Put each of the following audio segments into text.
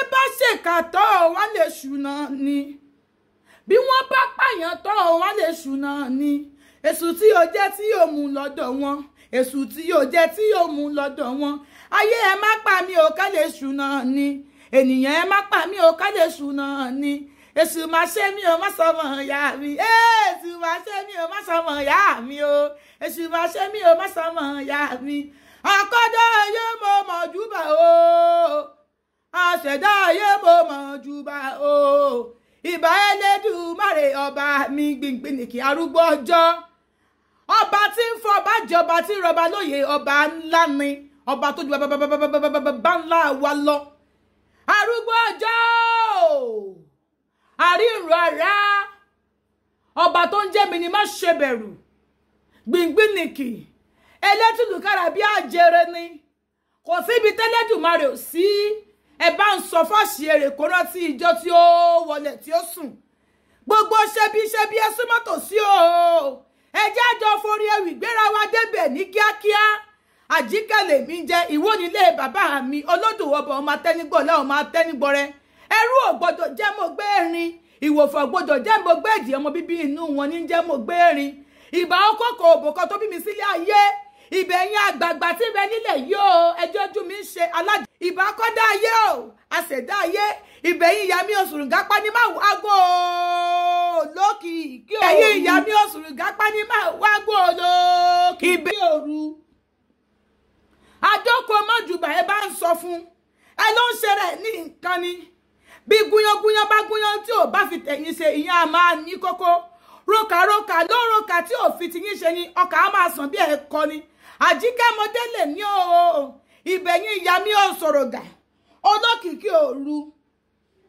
bẹ́ẹ̀ bá ṣèkà tọ́ wọ́n lè ṣùnà ni bí wọ́n bá pààyàn tọ́ wọ́n lè ṣùnà ni èṣù tí yóò jẹ́ tí yóò mú lọ́dọ̀ wọn èṣù tí yóò jẹ́ tí yóò mú lọ́dọ̀ wọn ayé ẹ má pa mí ò ká lè ṣùnà ni ènìyàn ẹ má pa mí ò ká lè ṣùnà ni èṣù má ṣe mí ò má sọmọ ìyá mi èṣù má ṣe mí ò má sọmọ ìyá mi o èṣù má ṣe mí ò má sọmọ ìyá mi àkọ́dá ayé mo mọ̀ júbà o àṣẹ̀dá ayé mo mọ̀ júbà o ìbà Ẹlẹ́dùmarè ọba mi gbìngbìnìkì arúgbó ọjọ́ ọba tí ń fọba jọba tí ń rọba lóye ọba ńlá ni ọba tó ju bàbá ńlá wa lọ arúgbó ọjọ́ àrírò ara ọba tó ń jẹ́ mi ni má ṣe bẹ̀rù gbìngbìnìkì ẹlẹ́tùlùkára bí àjẹrẹ ni kò síbi tẹ́lẹ́dùmarè ò sí ẹ bá ń sọ fọ́ọ̀ṣì èrè kó rántí ìjọ tí ó wọlé tí ó sùn gbogbo ṣebí ẹ súnmọ́ tòsí o ẹ jẹ́ àjọ forí ewì gbéra wa débẹ̀ ní kíákíá àjíkẹ́lẹ̀ mi jẹ́ ìwọ nílé bàbá mi olódùwọ̀bọ̀ ọmọ atẹ́nigbọ̀lẹ́ ọmọ atẹ́nigbọ̀rẹ́ ẹrú ò gbọ́dọ̀ jẹ́ mo gbé erin ìwòfọ̀ gbọ́dọ̀ jẹ́ mo gbé èjì ọmọ bíbí inú wọn ní jẹ́ mo gbé erin ìbà ọkọ̀kọ̀ òbòkọ tó bí mi sílé ayé ìbẹ̀yìn àgbààgbà tí ibẹ̀ nílẹ̀ yóò ẹjọ́ ojú mi ń ṣe alájà ìbà kọ́dá ayé o àṣẹ̀dá ayé ìbẹ̀yìn ìyá mi òṣùrùngápá ní máa wágò lókìkí òru ìbẹ̀yìn ìyá mi òṣùrùngápá ní máa wágò lókìkí òru àjókòó mọ́jùbà ẹ bá ń sọ fún ẹ ló ń ṣe rẹ̀ ní nǹkan ni bí gúnyangúnyán bá gúnyán tí ò bá fi tẹ̀yìn ṣe ìyá a máa ní kókó rókàrókà ló rókà tí ò fi tiyín ṣe ni ọkà á máa sàn bí ẹ̀kọ́ ni àjíkẹ́ mọdé lè ní o ìbẹ̀yìn ìyá mi ò sọ̀rọ̀ gà olókìkí òru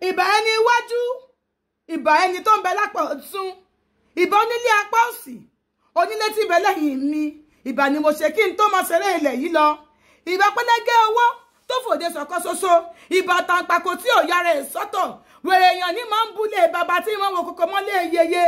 ìbà ẹni iwájú ìbà ẹni tó ń bẹ lápá ọ̀tún ìbà onílé apá òsì onílé tí ń bẹ lẹ́yìn mi ìbà ni mo ṣe kí n tó máa ṣeré ilẹ̀ yìí lọ ìbà pẹ́lẹ́gẹ́ owó tó fòde sọ̀kọ́ ṣoṣo ìbà tàǹpàkò tí ò yára ẹ̀ sọ́tọ̀ wèrè èèyàn ní máa ń búlé bàbá tí wọ́n wo kókó mọ́lé yeye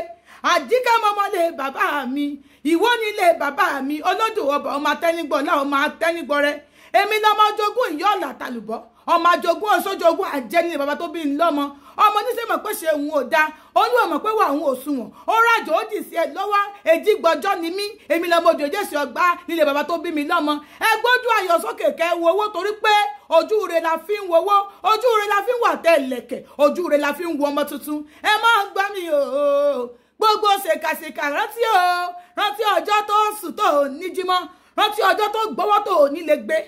àjíkẹ́ mọ́mọ́lé bàbá mi ìwọ nílé bàbá mi olódùwọ̀bọ̀ ọmọ atẹ́nigbọ̀lá ọmọ atẹ́nigbọ̀rẹ́ èmi lọ́mọ jogún ìyá ọ̀là tàlùbọ́ ọmọ jogún ọ̀ṣọ́jogún àjẹni bàbá tó bí ń lọ́mọ ọmọ oníṣẹ́ mọ̀ pé ṣe òun ò da olú ọmọ pé wà òun ò sunwọ̀n ó rájò ó dì sí ẹ lọ́wọ́ èjì gbọ́jọ́ ni mí èmi lọ́mọ òjòjé sí ọgbà nílé bàbá tó bí mi lọ́mọ ẹ gbójú ayọ̀ sókè kẹ́ wo owó torí pé ojú rẹ̀ la fi ń wowó ojú rẹ̀ la fi ń wà tẹ́lẹ̀kẹ̀ ojú rẹ̀ la fi ń wo ọmọ tuntun ẹ máa gbá mi o gbogbo ṣèkàṣèkà rántí o rántí ọjọ́ tó sùn tó ní jímọ́ rántí ọjọ́ tó gbọ́wọ́ tó ní lè gbé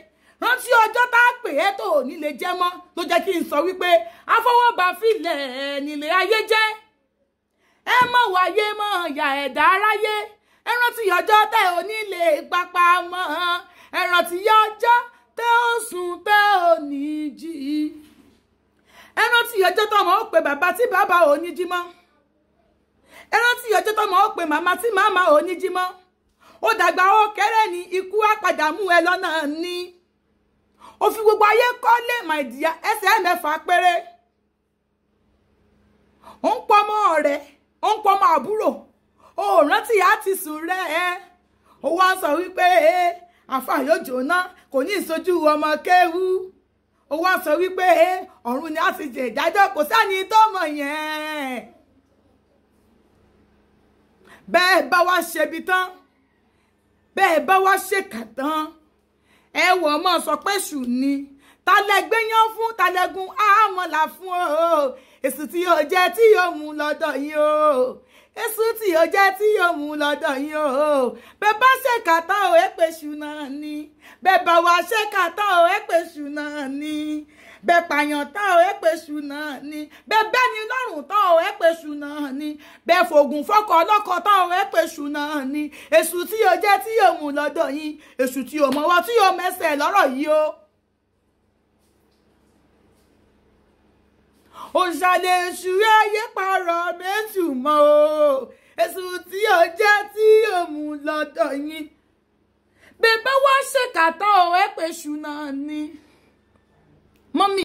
rántí ọjọ́ tá a pè é tó ní lè jẹ́ mọ́ ló jẹ́ kí n sọ wípé afọwọ́bà filẹ̀ nílé ayé jẹ́ ẹ mọ̀ wáyé mọ̀ ìyá ẹ̀dá aráyé ẹ rántí ọjọ́ tẹ́ ò ní lè papá mọ́ ẹ rántí ọjọ́ tẹ́ ò sùn tẹ́ ò ní jí ẹ rántí ọjọ́ tọ́mọ ó pe bàbá tí bàbá ò ní jí mọ́ ẹ rántí ọjọ́ tọ́mọ ó pe màmá tí màmá ò ní jí mọ́ ó dàgbà ó kéré ní ikú á padà mú ẹ lọ́nà ní ó fi gbogbo ayé kọ́lé my dear ẹsẹ̀ mẹ́fà péré ó ń pọ́mọ ọ̀rẹ́ ó ń pọ́mọ àbúrò ó rántí àti sùn rẹ̀ ẹ́ ó wá sọ wípé àfà yóò jóná kò ní ìsojú ọmọ kéwú ó wá sọ wípé ọ̀run ni a ti jẹ ìdájọ́ kò sẹ́ni tó mọ̀ yẹn bẹ́ẹ̀ bá wá ṣebi tán bẹ́ẹ̀ bá wá ṣèkà tán ẹ wọ̀ ọmọ sọ pé ṣù ni talẹ́gbẹ́ yán fún talẹ́gun àmọ́là fún o èsù tí yóò jẹ́ tí yóò mú lọ́dọ̀ yín o èsù tí yóò jẹ́ tí yóò mú lọ́dọ̀ yín o bẹ́ẹ̀ bá ṣèkà tán o ẹ pé ṣù náà ni bẹ́ẹ̀ bá wá ṣèkà tán o ẹ pé ṣù náà ni bẹ́ẹ̀ pààyàn tán o ẹ pé ṣù náà ni bẹ́ẹ̀ bẹ́ni lọ́rùn tán o ẹ pé ṣù náà ni bẹ́ẹ̀ fògùn fọ́kọ ọlọ́kọ tán o ẹ pé ṣù náà ni èṣù tí yóò jẹ́ tí yóò mú lọ́dọ̀ yín èṣù tí yóò mọwọ́ tí yóò mẹ́sẹ̀ lọ́rọ̀ yìí o. òṣàlẹ̀ èṣù ayé parọ́ méjì mọ́ o èṣù tí yóò jẹ́ tí yóò mú lọ́dọ̀ yín bẹ́ẹ̀ bá wá ṣèkà tán o ẹ pé ṣù náà ni mọ́mí.